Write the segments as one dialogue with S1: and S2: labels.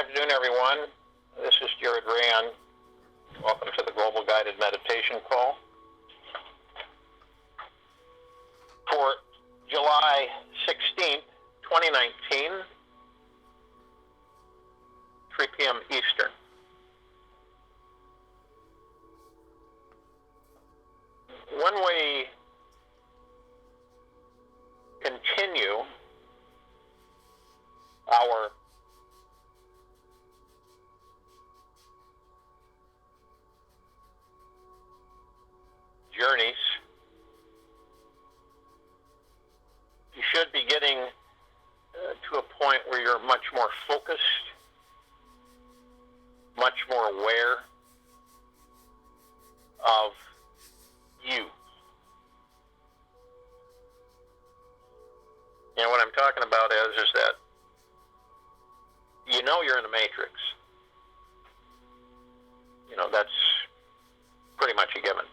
S1: afternoon, everyone. This is Jared Rand. Welcome to the Global Guided Meditation Call for July 16th, 2019, 3 p.m. Eastern. When we continue our journeys, you should be getting to a point where you're much more focused, much more aware of you. And what I'm talking about is that you know you're in a matrix. You know, that's pretty much a given.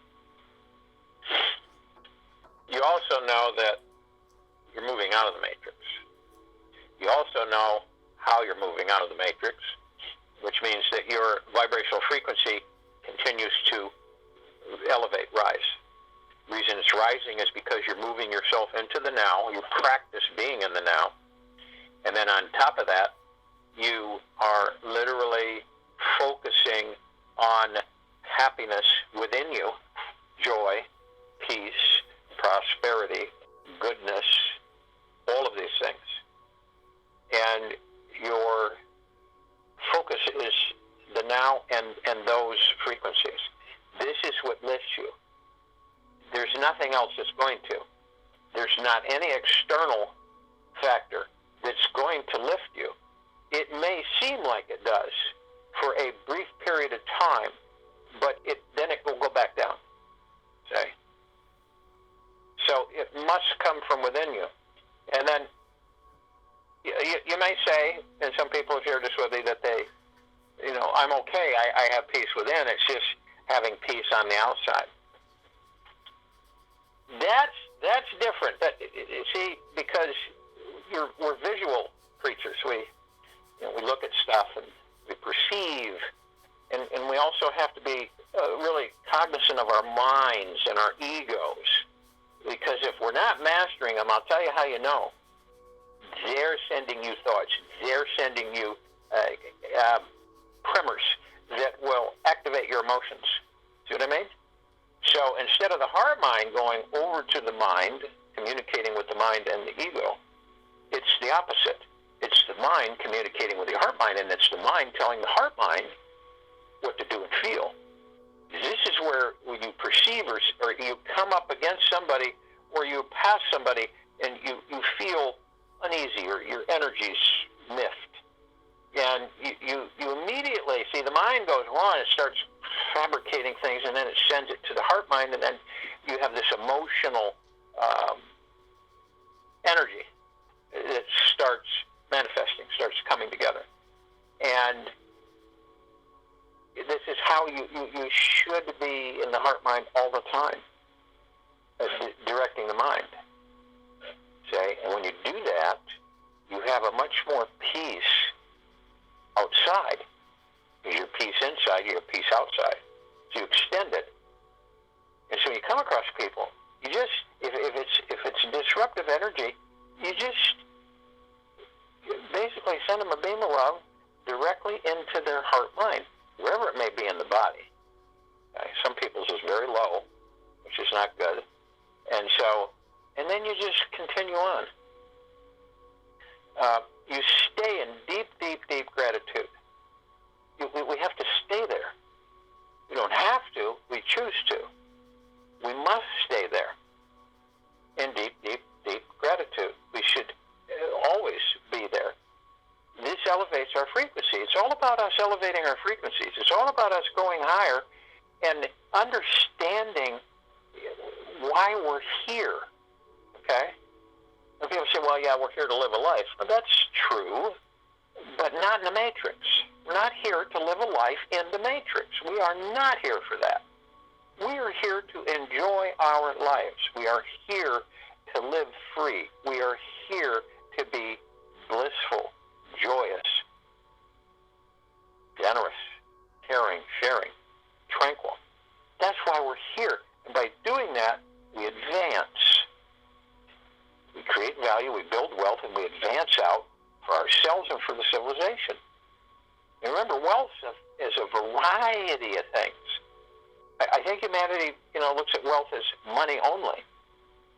S1: You also know that you're moving out of the matrix. You also know how you're moving out of the matrix, which means that your vibrational frequency continues to elevate, rise. The reason it's rising is because you're moving yourself into the now. You practice being in the now. And then on top of that, you are literally focusing on happiness within you, joy, peace, prosperity, goodness, all of these things. And your focus is the now and those frequencies. This is what lifts you. There's nothing else that's going to. There's not any external factor that's going to lift you. It may seem like it does for a brief period of time, but then it will go back down. Okay? So it must come from within you. And then you may say, and some people have shared this with me, that they, I'm okay, I have peace within, it's just having peace on the outside. That's different. See, because we're visual creatures. We look at stuff and we perceive, and we also have to be really cognizant of our minds and our egos, because if we're not mastering them, I'll tell you how you know. They're sending you thoughts. They're sending you primers that will activate your emotions. See what I mean? So instead of the heart mind going over to the mind, communicating with the mind and the ego, it's the opposite. It's the mind communicating with the heart mind, and it's the mind telling the heart mind what to do and feel. This is where you perceive or you come up against somebody or you pass somebody and you feel uneasy or your energy's miffed. And you immediately, see, the mind goes on, it starts fabricating things, and then it sends it to the heart mind, and then you have this emotional energy that starts manifesting, starts coming together. And this is how you should be in the heart mind all the time, directing the mind. Say, and when you do that, you have a much more peace outside. Because your peace inside, you have peace outside. So you extend it. And so when you come across people, you just, if it's disruptive energy, you just basically send them a beam of love directly into their heart mind, wherever it may be in the body. Okay? Some people's is very low, which is not good. And then you just continue on. You stay in deep, deep, deep gratitude. We have to stay there. We don't have to. We choose to. We must stay there in deep, deep, deep gratitude. We should always be there. This elevates our frequency. It's all about us elevating our frequencies. It's all about us going higher and understanding why we're here. Okay? And people say, well, yeah, we're here to live a life. Well, that's true, but not in the matrix. We're not here to live a life in the matrix. We are not here for that. We are here to enjoy our lives. We are here to live free. We are here to be blissful, joyous. generous, caring, sharing, tranquil. That's why we're here. And by doing that, we advance. We create value, we build wealth, and we advance out for ourselves and for the civilization. And remember, wealth is a variety of things. I think humanity, looks at wealth as money only.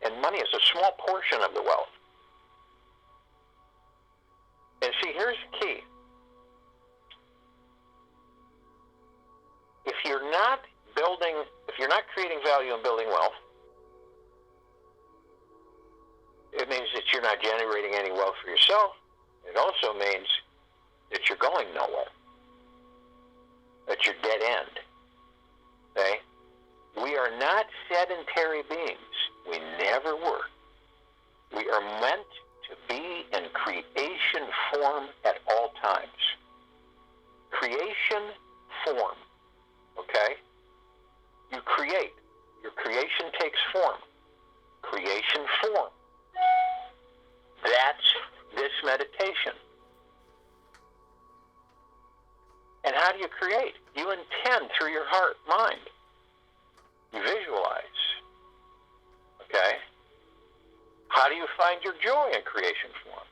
S1: And money is a small portion of the wealth. And see, here's the key. If you're not creating value and building wealth, it means that you're not generating any wealth for yourself. It also means that you're going nowhere, that you're dead end. Okay? We are not sedentary beings. We never were. We are meant to be in creation form at all times. Creation form. Okay? You create. Your creation takes form. Creation form. That's this meditation. And how do you create? You intend through your heart, mind. You visualize. Okay? How do you find your joy in creation form?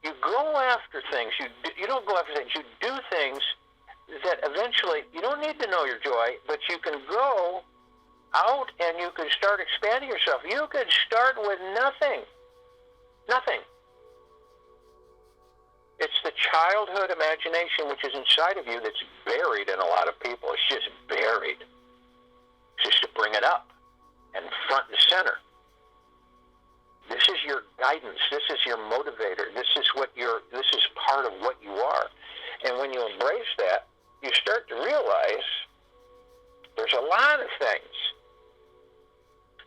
S1: You go after things. You don't go after things. You do things that eventually, you don't need to know your joy, but you can go out and you can start expanding yourself. You could start with nothing. Nothing. It's the childhood imagination which is inside of you that's buried in a lot of people. It's just buried. It's just to bring it up and front and center. This is your guidance. This is your motivator. This is part of what you are. And when you embrace that, you start to realize there's a lot of things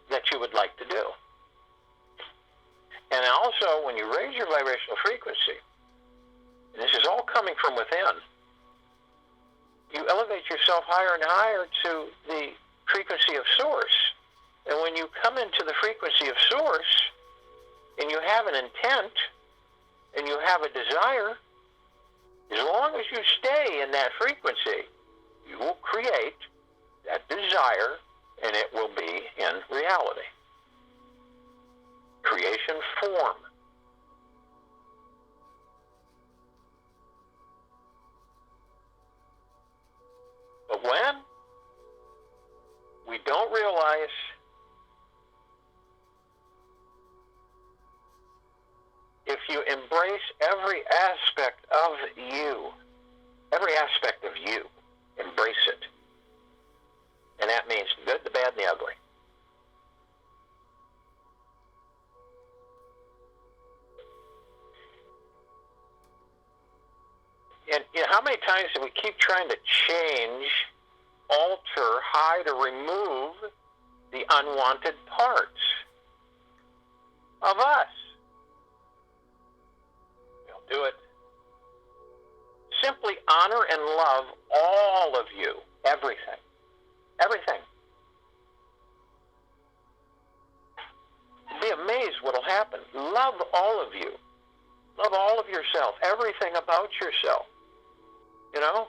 S1: that you would like to do. And also, when you raise your vibrational frequency, and this is all coming from within, you elevate yourself higher and higher to the frequency of Source. And when you come into the frequency of Source, and you have an intent, and you have a desire, as long as you stay in that frequency, you will create that desire, and it will be in reality. Creation form. But when we don't realize if you embrace every aspect of you, embrace it. And that means the good, the bad, and the ugly. And how many times do we keep trying to change, alter, hide, or remove the unwanted parts of us? We'll do it. Simply honor and love all of you, everything. Everything. You'd be amazed what will happen. Love all of you. Love all of yourself, everything about yourself. You know?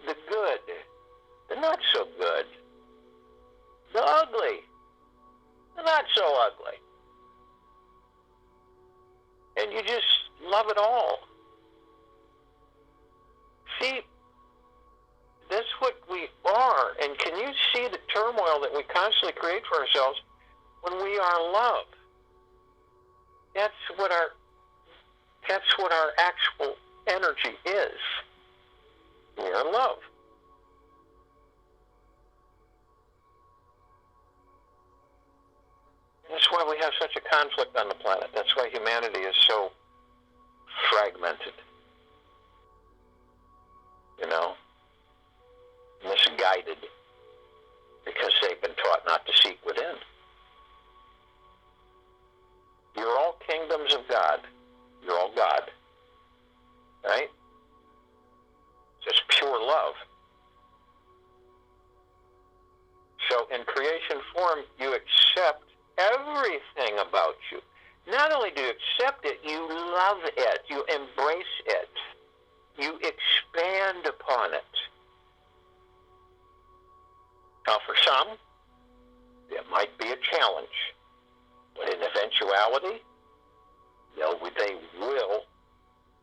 S1: The good, the not so good, the ugly, the not so ugly. And you just love it all. See, that's what we are. And can you see the turmoil that we constantly create for ourselves when we are love? That's what our actual energy is. We are love. That's why we have such a conflict on the planet. That's why humanity is so fragmented. You know? Misguided. Because they've been taught not to seek within. You're all kingdoms of God. You're all God. Right? Just pure love. So in creation form, you accept everything about you. Not only do you accept it, you love it. You embrace it. you expand upon it. Now, for some, it might be a challenge, but in eventuality, they will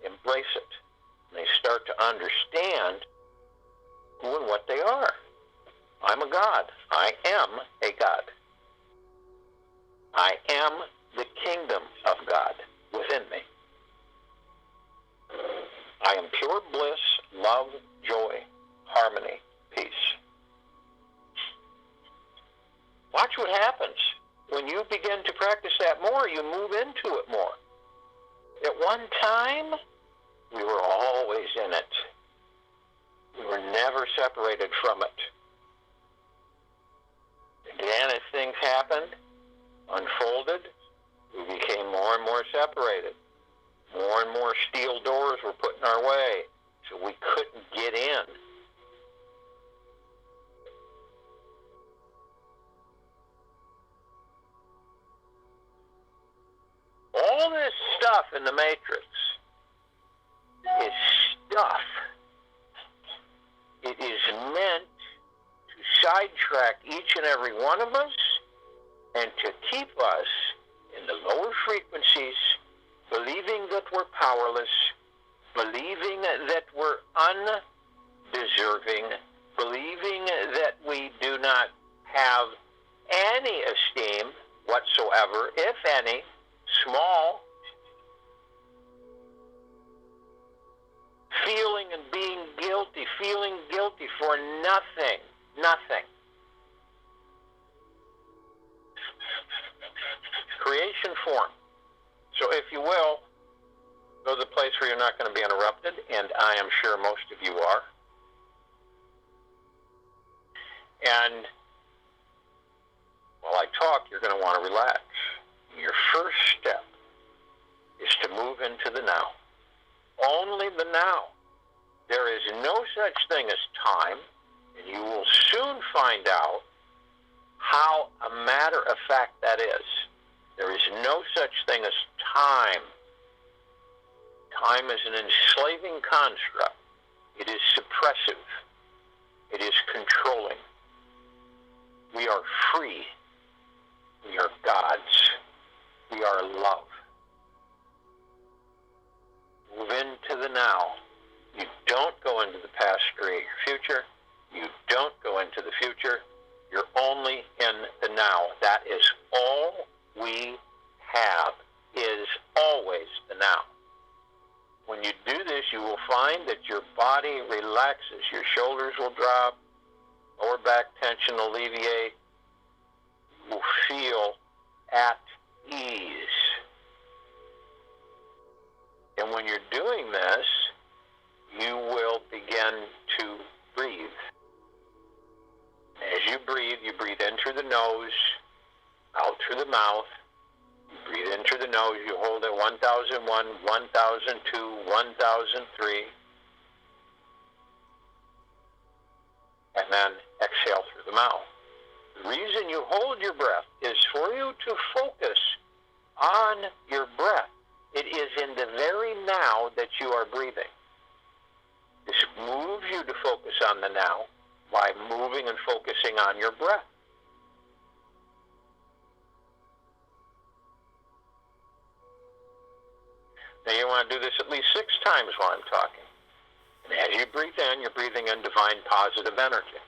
S1: embrace it. And they start to understand who and what they are. I'm a God. I am a God. I am the kingdom of God within me. I am pure bliss, love, joy, harmony, peace. Watch what happens. When you begin to practice that more, you move into it more. At one time, we were always in it. We were never separated from it. And then as things happened, unfolded, we became more and more separated. More and more steel doors were put in our way, so we couldn't get in. All this stuff in the Matrix is stuff. It is meant to sidetrack each and every one of us and to keep us in the lower frequencies, believing that we're powerless, believing that we're undeserving, believing that we do not have any esteem whatsoever, if any, small, feeling and being guilty, feeling guilty for nothing, nothing. Creation form. So if you will, go to the place where you're not going to be interrupted, and I am sure most of you are. And while I talk, you're going to want to relax. Your first step is to move into the now. Only the now. There is no such thing as time, and you will soon find out how a matter of fact that is. There is no such thing as time. Time is an enslaving construct. It is suppressive. It is controlling. We are free. We are God's. We are love. Move into the now. You don't go into the past to create your future. You don't go into the future. You're only in the now. That is all we have, is always the now. When you do this, you will find that your body relaxes. Your shoulders will drop. Lower back tension will alleviate. You will feel at ease. And when you're doing this, you will begin to breathe. As you breathe in through the nose, out through the mouth. You breathe in through the nose, you hold it 1001, 1002, 1003. And then exhale through the mouth. The reason you hold your breath is for you to focus on your breath. It is in the very now that you are breathing. This moves you to focus on the now by moving and focusing on your breath. Now you want to do this at least 6 times while I'm talking. And as you breathe in, you're breathing in divine positive energy.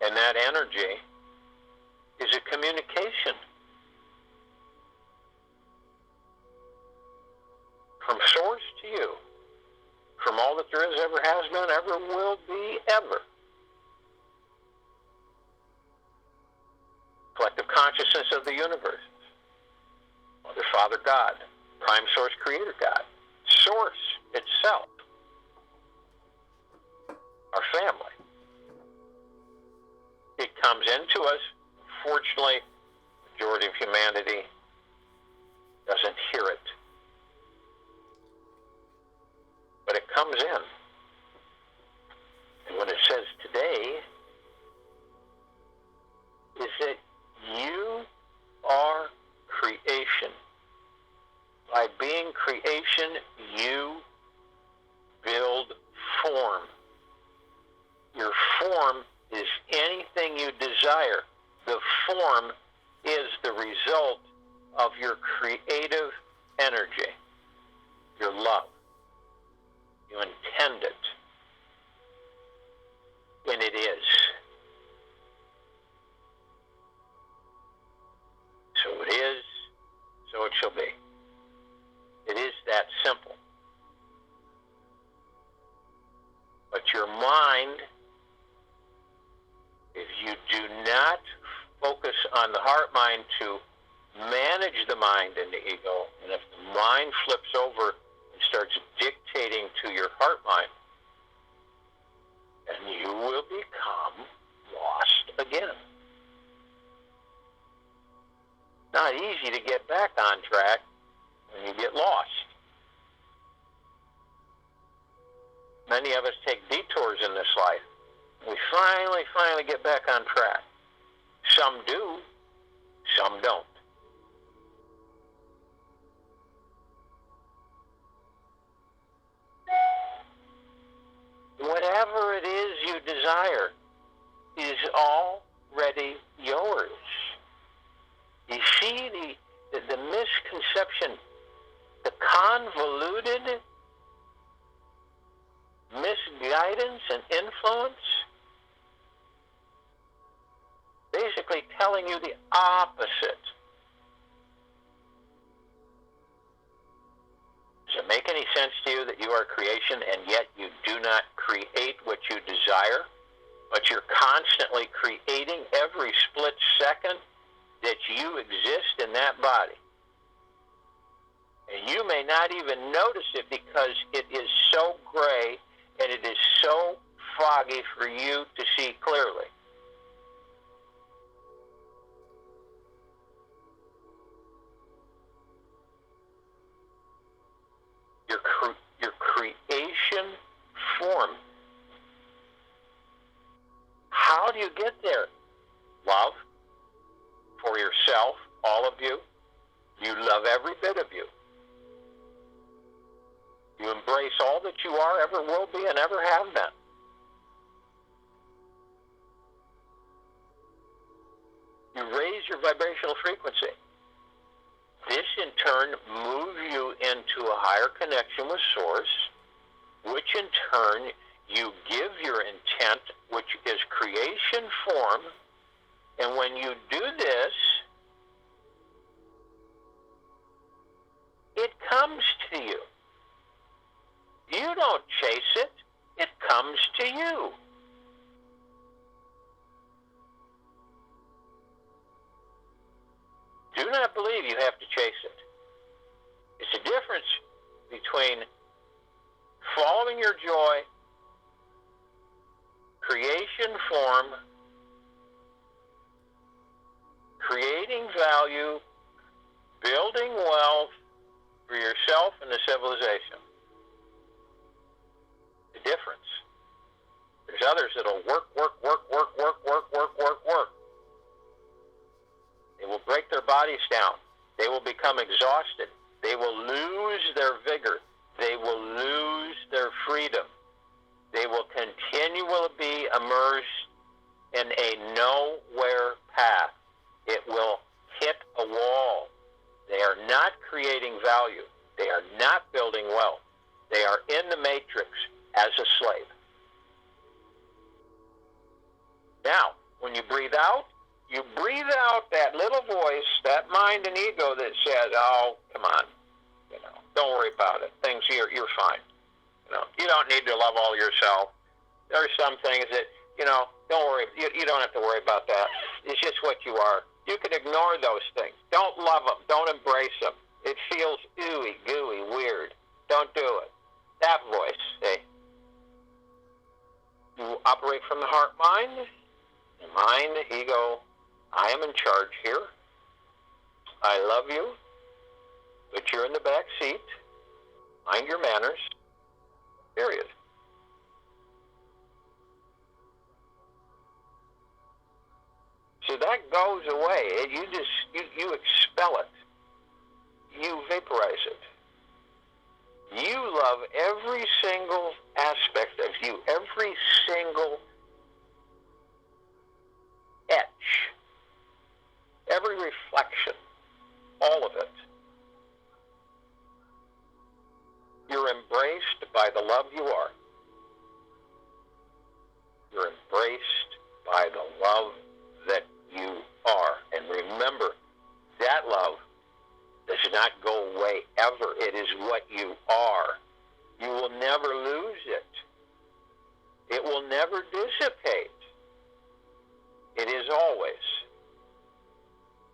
S1: And that energy is a communication from source to you, from all that there is, ever has been, ever will be, ever. Collective consciousness of the universe. Mother, Father, God. Prime Source, Creator, God. Source itself. Our family. It comes into us. Fortunately, the majority of humanity doesn't hear it. But it comes in. And what it says today is that you are creation. By being creation, creation, you build form. Your form is anything you desire. The form is the result of your creative energy, your love. You intend it, and it is. So it is, so it shall be. It is that simple. But your mind, if you do not focus on the heart mind to manage the mind and the ego, and if the mind flips over and starts dictating to your heart mind, then you will become lost again. Not easy to get back on track when you get lost. Many of us take detours in this life. We finally get back on track. Some do, some don't. Whatever it is you desire is already yours. You see the misconception, the convoluted misguidance and influence, basically telling you the opposite. Does it make any sense to you that you are creation and yet you do not create what you desire, but you're constantly creating every split second that you exist in that body? And you may not even notice it because it is so gray and it is so foggy for you to see clearly. Your creation form. How do you get there? Love for yourself, all of you. You love every bit of you. You embrace all that you are, ever will be, and ever have been. You raise your vibrational frequency. This, in turn, moves you into a higher connection with Source, which, in turn, you give your intent, which is creation form. And when you do this, it comes to you. You don't chase it. It comes to you. Do not believe you have to chase it. It's a difference between following your joy, creation form, creating value, building wealth for yourself and the civilization. The difference. There's others that'll work. They will break their bodies down. They will become exhausted. They will lose their vigor. They will lose their freedom. They will continually be immersed in a nowhere path. It will hit a wall. They are not creating value. They are not building wealth. They are in the matrix as a slave. Now, when you breathe out that little voice, that mind and ego that says, "Oh, come on, don't worry about it. Things you're fine. You don't need to love all yourself. There are some things that, don't worry. You don't have to worry about that. It's just what you are. You can ignore those things. Don't love them. Don't embrace them. It feels ooey, gooey, weird. Don't do it." That voice, see? You operate from the heart mind, the mind, the ego. I am in charge here. I love you, but you're in the back seat. Mind your manners. Period. So that goes away. You expel it. You vaporize it. You love every single aspect of you, every single etch, every reflection, all of it. You're embraced by the love you are. You're embraced by the love that you are. And remember, that love does not go away ever. It is what you are. You will never lose it. It will never dissipate. It is always.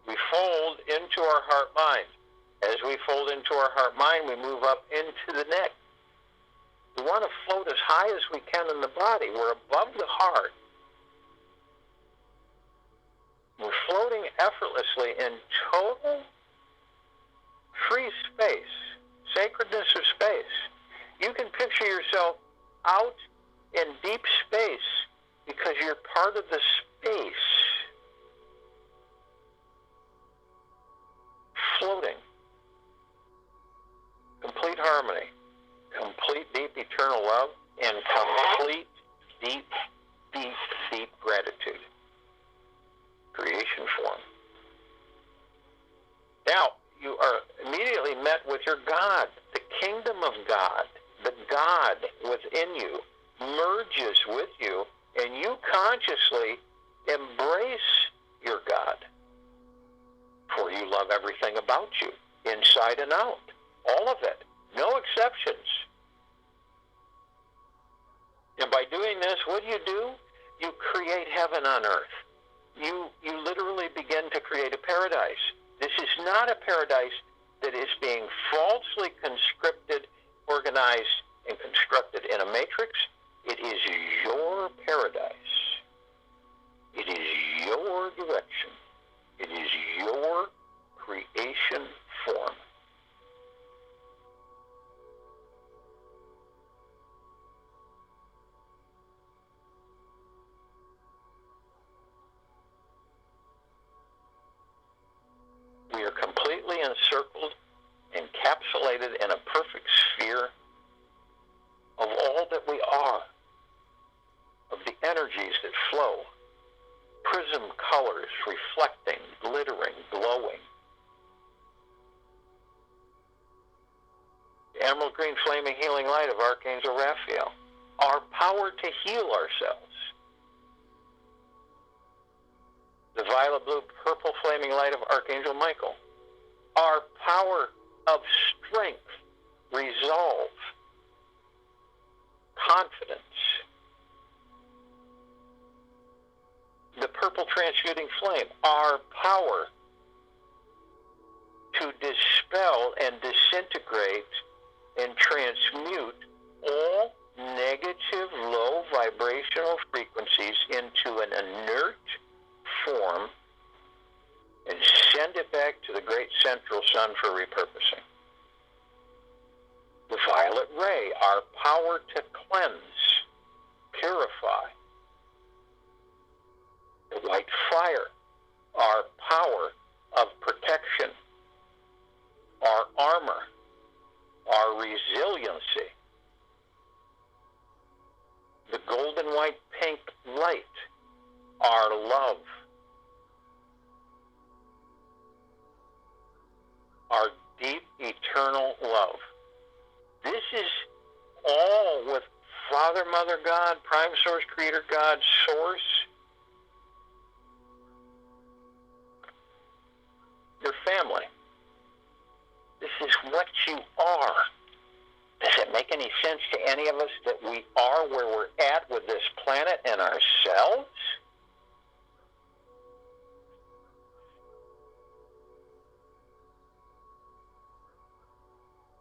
S1: We fold into our heart-mind. As we fold into our heart-mind, we move up into the neck. We want to float as high as we can in the body. We're above the heart. We're floating effortlessly in total free space, sacredness of space. You can picture yourself out in deep space because you're part of the space, floating. Complete harmony, complete deep eternal love, and complete deep, deep, deep gratitude. Creation form. Now, you are immediately met with your God. The kingdom of God, the God within you, merges with you, and you consciously embrace your God. For you love everything about you, inside and out. All of it. No exceptions. And by doing this, what do? You create heaven on earth. You literally begin to create a paradise. This is not a paradise that is being falsely conscripted, organized, and constructed in a matrix. It is your paradise. It is your direction. It is your creation form. We are completely encircled, encapsulated in a perfect sphere of all that we are, of the energies that flow, prism colors reflecting, glittering, glowing. The emerald green flaming healing light of Archangel Raphael, our power to heal ourselves. The violet blue purple flaming light of Archangel Michael, our power of strength, resolve, confidence. The purple transmuting flame, our power to dispel and disintegrate and transmute all negative low vibrational frequencies into an inert form and send it back to the great central sun for repurposing. The violet ray, our power to cleanse, purify. The white fire, our power of protection, our armor, our resiliency. The golden white pink light, our love, our deep eternal love. This is all with Father, Mother God, Prime Source, Creator God, Source. Your family. This is what you are. Does it make any sense to any of us that we are where we're at with this planet and ourselves?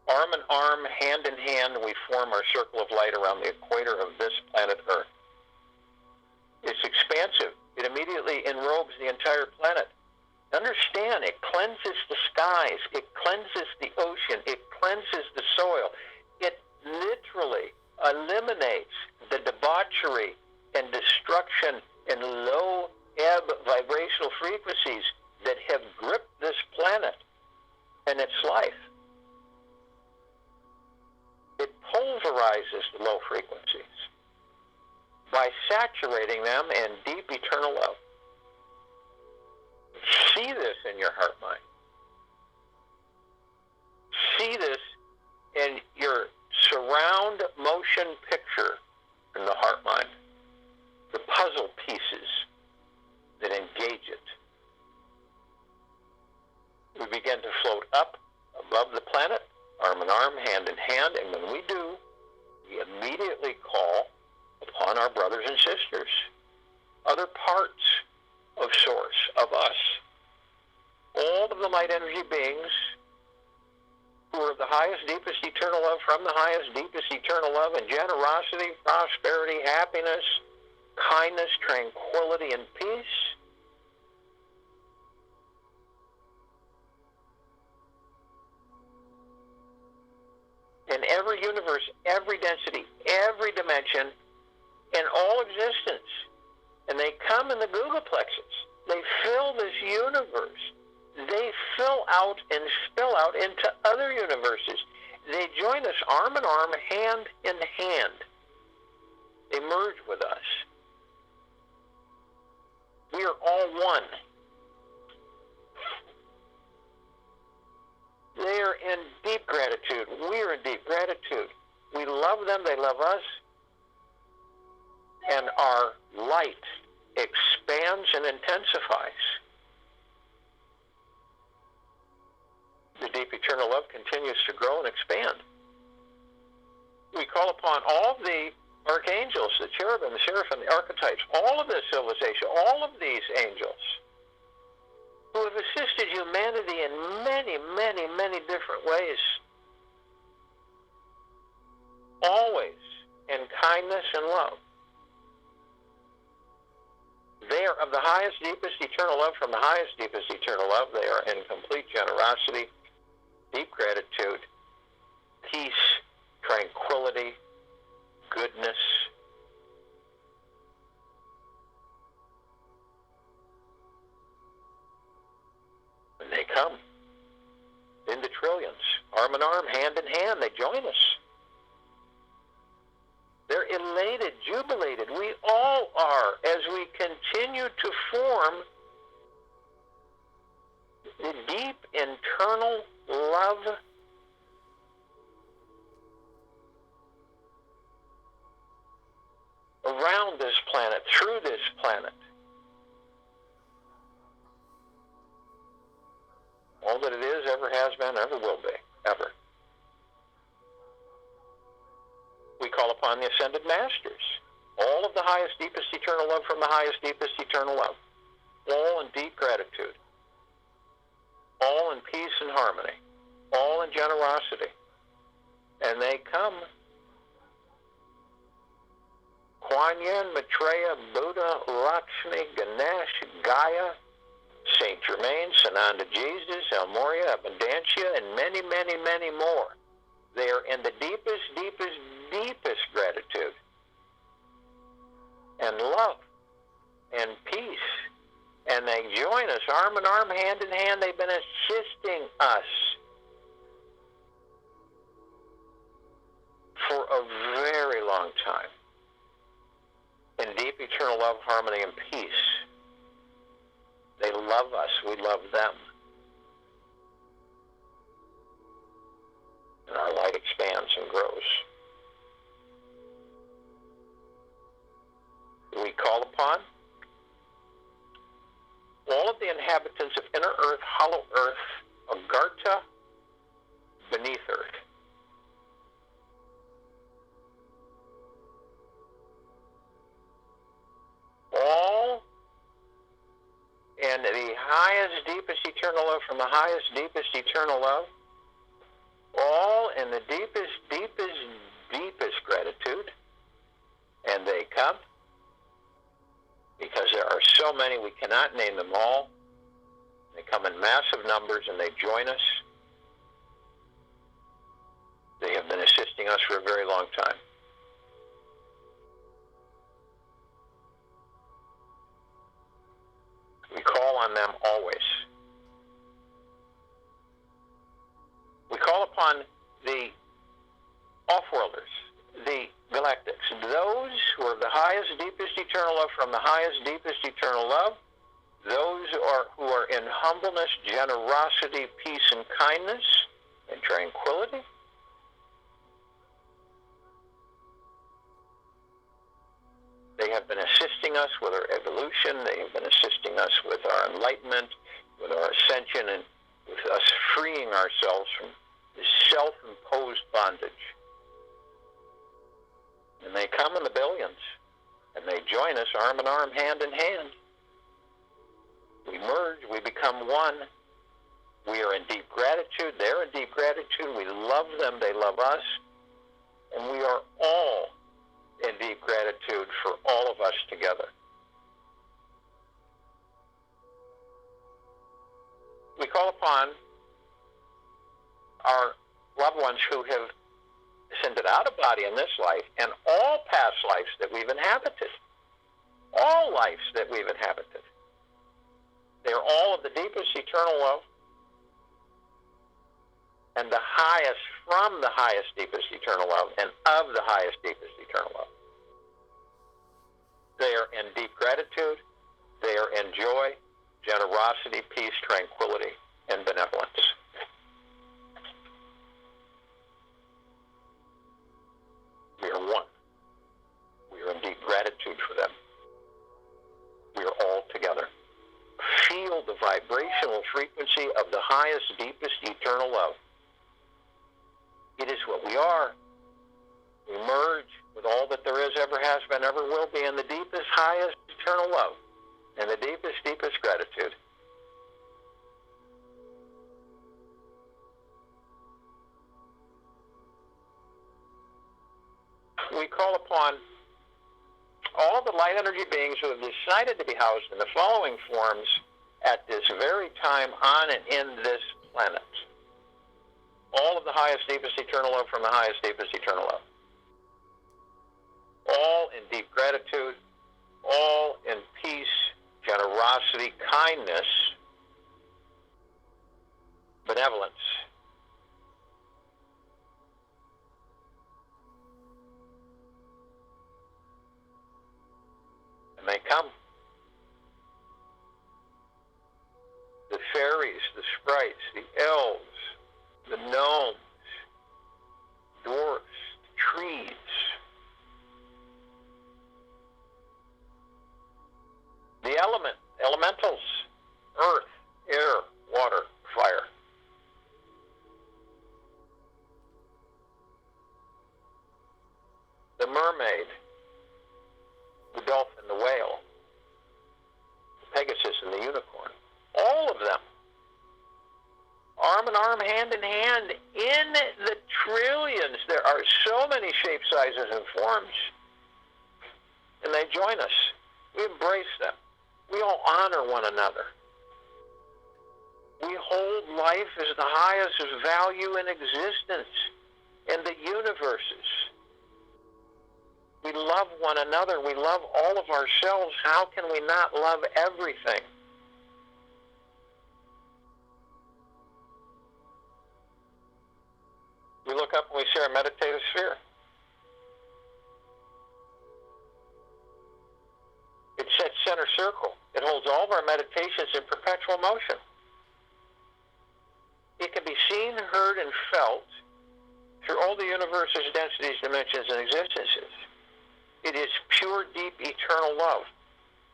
S1: Arm in arm, hand in hand, we form our circle of light around the equator of this planet Earth. It's expansive. It immediately enrobes the entire planet. Understand, it cleanses the skies. It cleanses the ocean. It cleanses the soil. It literally eliminates the debauchery and destruction and low ebb vibrational frequencies that have gripped this planet and its life. It pulverizes the low frequencies by saturating them in deep eternal love. See this in your heart mind. See this in your surround motion picture in the heart mind. The puzzle pieces that engage it. We begin to float up above the planet, arm in arm, hand in hand, and when we do, we immediately call upon our brothers and sisters, other parts of Source, of us, all of the light energy beings who are of the highest, deepest eternal love, from the highest, deepest eternal love, and generosity, prosperity, happiness, kindness, tranquility, and peace. In every universe, every density, every dimension, in all existence. And they come in the Googleplexes. They fill this universe. They fill out and spill out into other universes. They join us arm in arm, hand in hand. They merge with us. We are all one. They are in deep gratitude. We are in deep gratitude. We love them. They love us. And our light expands and intensifies. The deep eternal love continues to grow and expand. We call upon all the archangels, the cherubim, the seraphim, the archetypes, all of this civilization, all of these angels who have assisted humanity in many, many, many different ways. Always in kindness and love. They are of the highest, deepest eternal love, from the highest, deepest eternal love. They are in complete generosity, deep gratitude, peace, tranquility, goodness. And they come in the trillions, arm in arm, hand in hand. They join us. They're elated, jubilated. We all are as we continue to form the deep internal love around this planet, through this planet. All that it is, ever has been, ever will be, ever. We call upon the Ascended Masters, all of the highest, deepest eternal love, from the highest, deepest eternal love, all in deep gratitude, all in peace and harmony, all in generosity. And they come. Kuan Yin, Maitreya, Buddha, Lakshmi, Ganesh, Gaia, Saint Germain, Sananda Jesus, El Moria, Abundancia, and many, many, many more. They are in the deepest, deepest, deepest gratitude and love and peace. And they join us arm in arm, hand in hand. They've been assisting us for a very long time in deep eternal love, harmony, and peace. They love us. We love them. And our light expands and grows. We call upon all of the inhabitants of inner earth, hollow earth, Agartha, beneath earth. All in the highest, deepest eternal love, from the highest, deepest eternal love, all in the deepest, deepest, deepest gratitude. And they come, because there are so many, we cannot name them all. They come in massive numbers and they join us. They have been assisting us for a very long time. We call on them always. We call upon the awful love from the highest, deepest eternal love. Those who are in humbleness, generosity, peace, and kindness, and tranquility. They have been assisting us with our evolution. They have been assisting us with our enlightenment, with our ascension, and with us freeing ourselves from this self-imposed bondage. And they come in the billions, and they join us arm in arm, hand in hand. We merge, we become one. We are in deep gratitude, they're in deep gratitude. We love them, they love us. And we are all in deep gratitude for all of us together. We call upon our loved ones who have ascended out of body in this life and all past lives that we've inhabited. All lives that we've inhabited. They are all of the deepest eternal love and the highest from the highest, deepest eternal love and of the highest, deepest eternal love. They are in deep gratitude. They are in joy, generosity, peace, tranquility, and benevolence. We are one. We are in deep gratitude for them. We are all together. Feel the vibrational frequency of the highest, deepest eternal love. It is what we are. We merge with all that there is, ever has been, ever will be, in the deepest, highest eternal love and the deepest, deepest gratitude. We call upon all the light energy beings who have decided to be housed in the following forms at this very time on and in this planet. All of the highest, deepest eternal love from the highest, deepest eternal love. All in deep gratitude, all in peace, generosity, kindness, benevolence. And they come. The fairies, the sprites, the elves, the gnomes, dwarfs, trees, the elementals, earth, air, water, fire. The mermaid, the dolphin, the whale, the Pegasus, and the unicorn. All of them, arm in arm, hand in hand, in the trillions. There are so many shapes, sizes, and forms. And they join us. We embrace them. We all honor one another. We hold life as the highest value in existence in the universes. We love one another. We love all of ourselves. How can we not love everything? We look up and we see our meditative sphere. It's that center circle. It holds all of our meditations in perpetual motion. It can be seen, heard, and felt through all the universe's densities, dimensions, and existences. It is pure, deep, eternal love.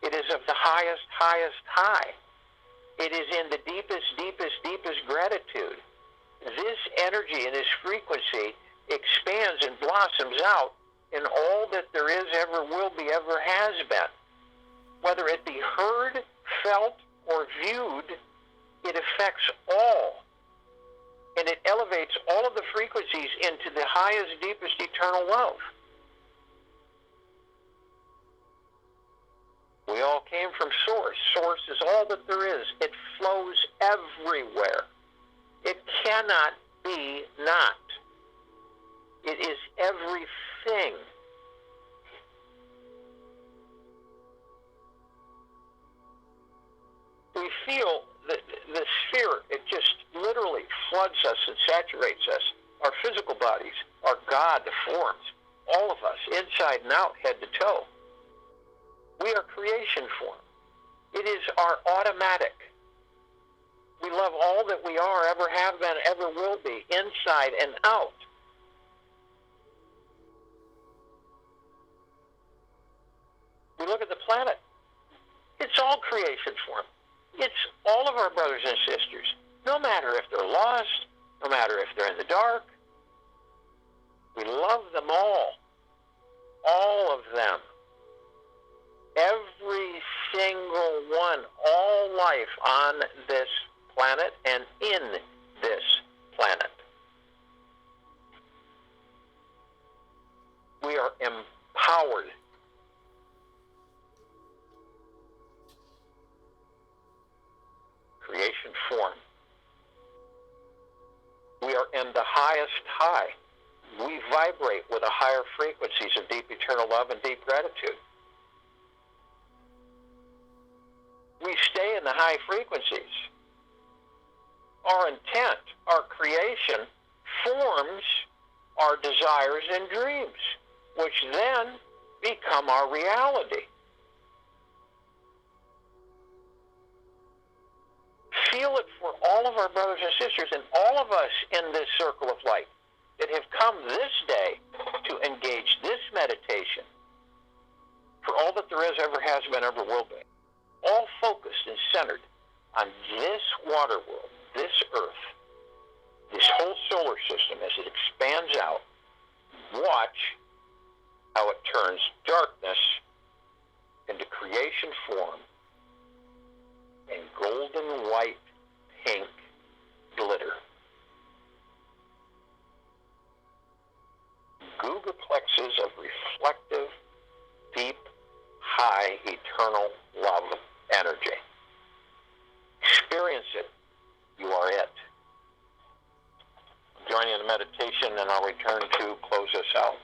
S1: It is of the highest, highest high. It is in the deepest, deepest, deepest gratitude. This energy and this frequency expands and blossoms out in all that there is, ever will be, ever has been. Whether it be heard, felt, or viewed, it affects all. And it elevates all of the frequencies into the highest, deepest eternal love. We all came from Source. Source is all that there is. It flows everywhere. It cannot be not. It is everything. We feel that the sphere, it just literally floods us and saturates us. Our physical bodies, our God, the forms, all of us, inside and out, head to toe. We are creation form. It is our automatic. We love all that we are, ever have been, ever will be, inside and out. We look at the planet. It's all creation form. It's all of our brothers and sisters, no matter if they're lost, no matter if they're in the dark. We love them all of them. Every single one, all life on this planet and in this planet. We are empowered. Creation form. We are in the highest high. We vibrate with the higher frequencies of deep eternal love and deep gratitude. We stay in the high frequencies. Our intent, our creation, forms our desires and dreams, which then become our reality. Feel it for all of our brothers and sisters and all of us in this circle of light that have come this day to engage this meditation for all that there is, ever has been, ever will be. All focused and centered on this water world, this earth, this whole solar system as it expands out. Watch how it turns darkness into creation form and golden, white, pink glitter. Googleplexes of reflective, deep, high, eternal love energy. Experience it. You are it. Joining in the meditation, and I'll return to close us out.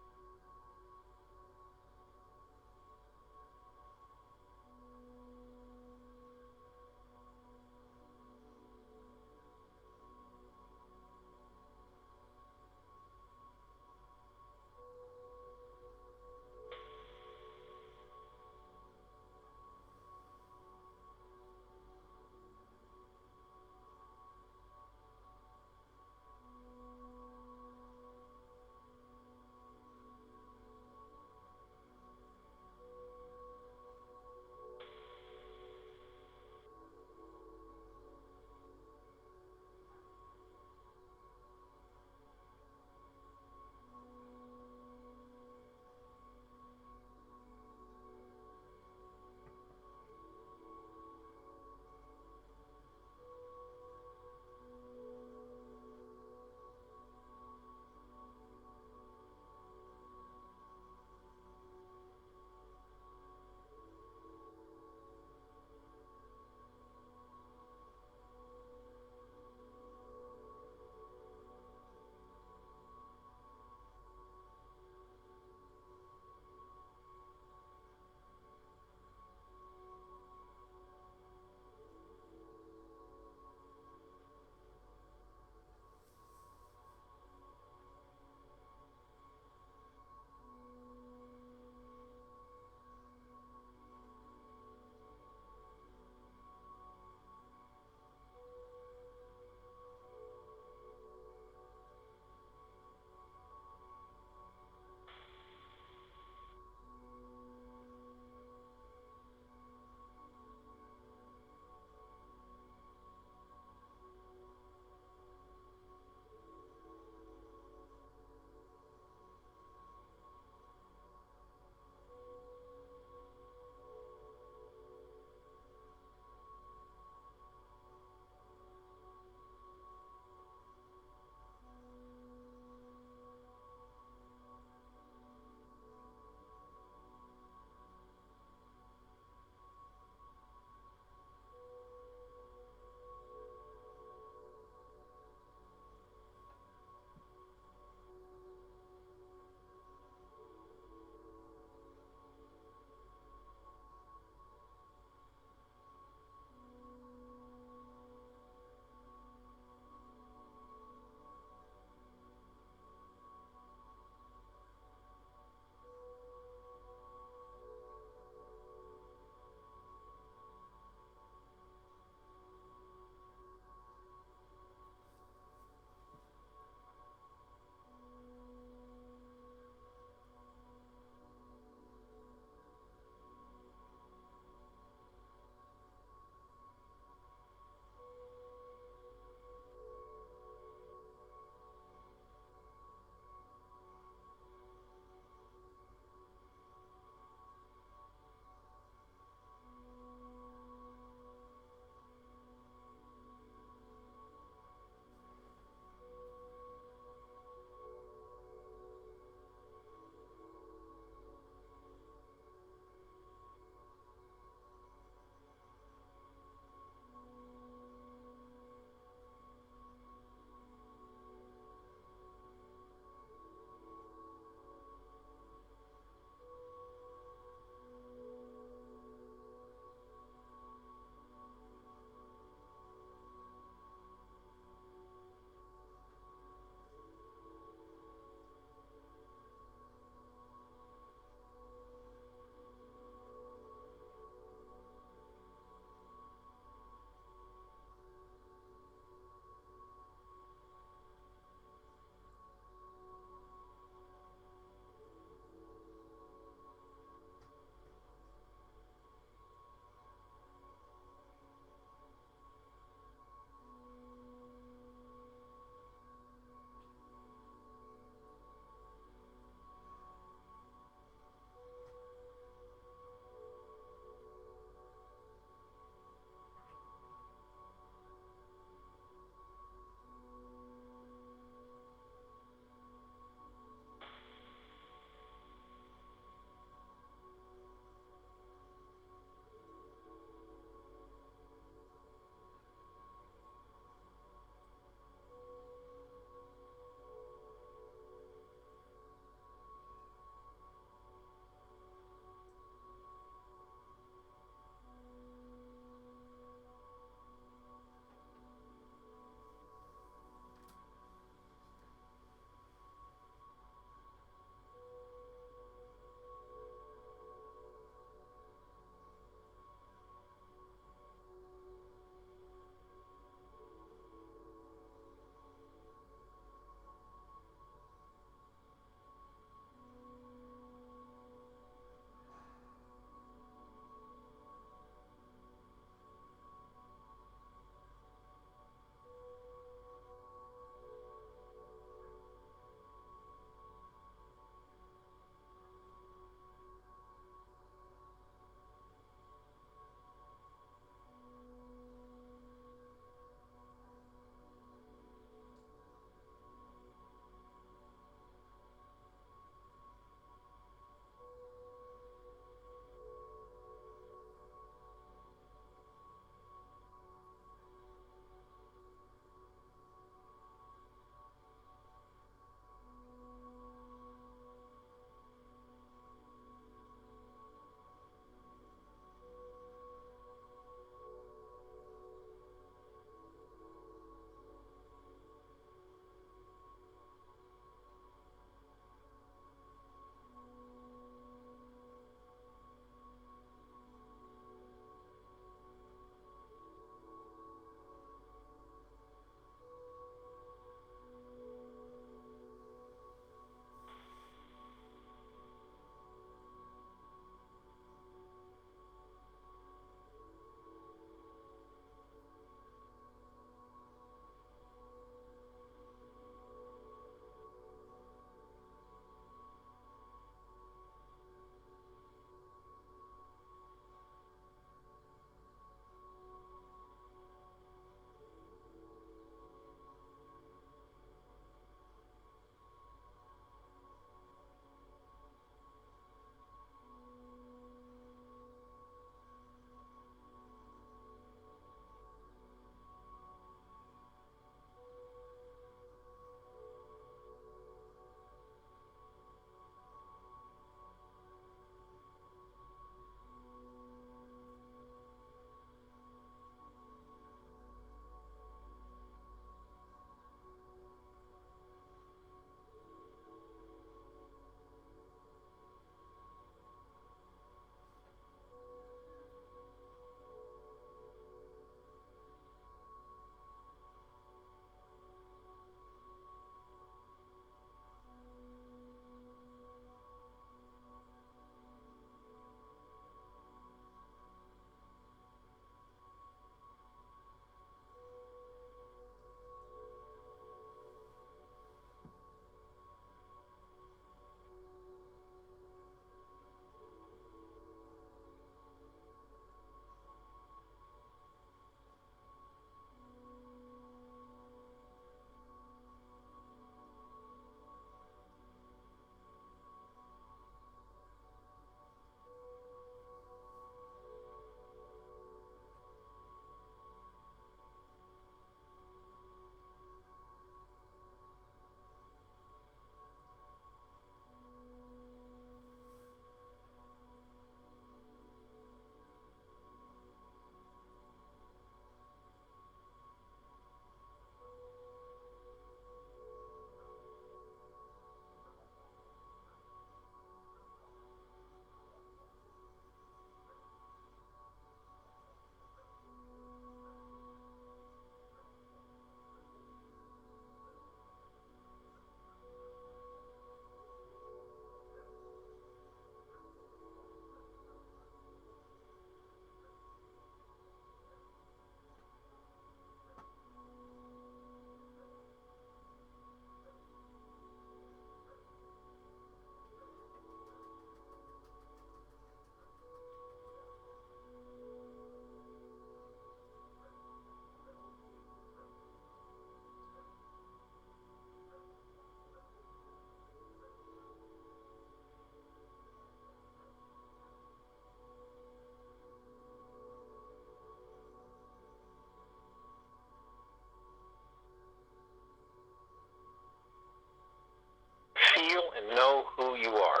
S1: Feel and know who you are.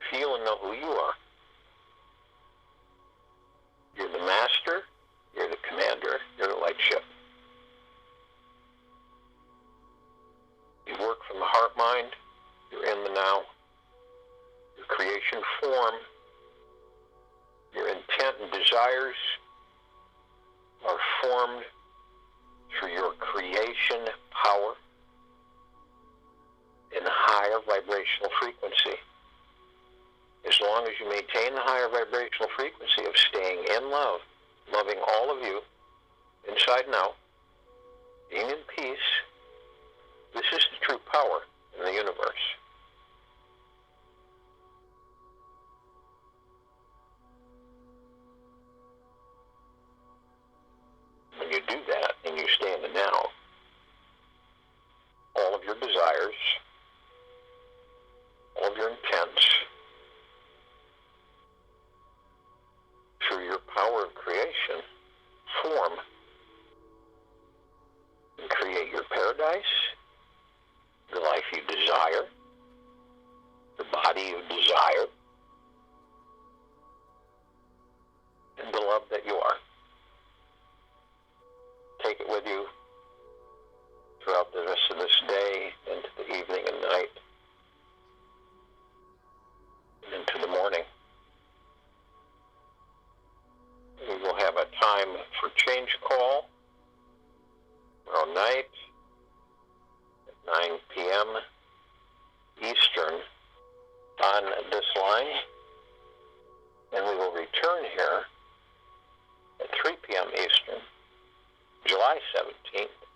S1: Feel and know who you are. You're the master, you're the commander, you're the light ship. You work from the heart mind, you're in the now. Your creation form, your intent and desires are formed through your creation power in higher vibrational frequency. As long as you maintain the higher vibrational frequency of staying in love, loving all of you, inside and out, being in peace, this is the true power in the universe. When you do that and you stay in the now, all of your desires, all of your intents, through your power of creation, form and create your paradise, the life you desire, the body you desire, and the love that you are. Take it with you throughout the rest of this day, into the evening and night, and into the morning. We will have a time for change call tomorrow night at 9 p.m. Eastern on this line, and we will return here at 3 p.m. Eastern, July 17th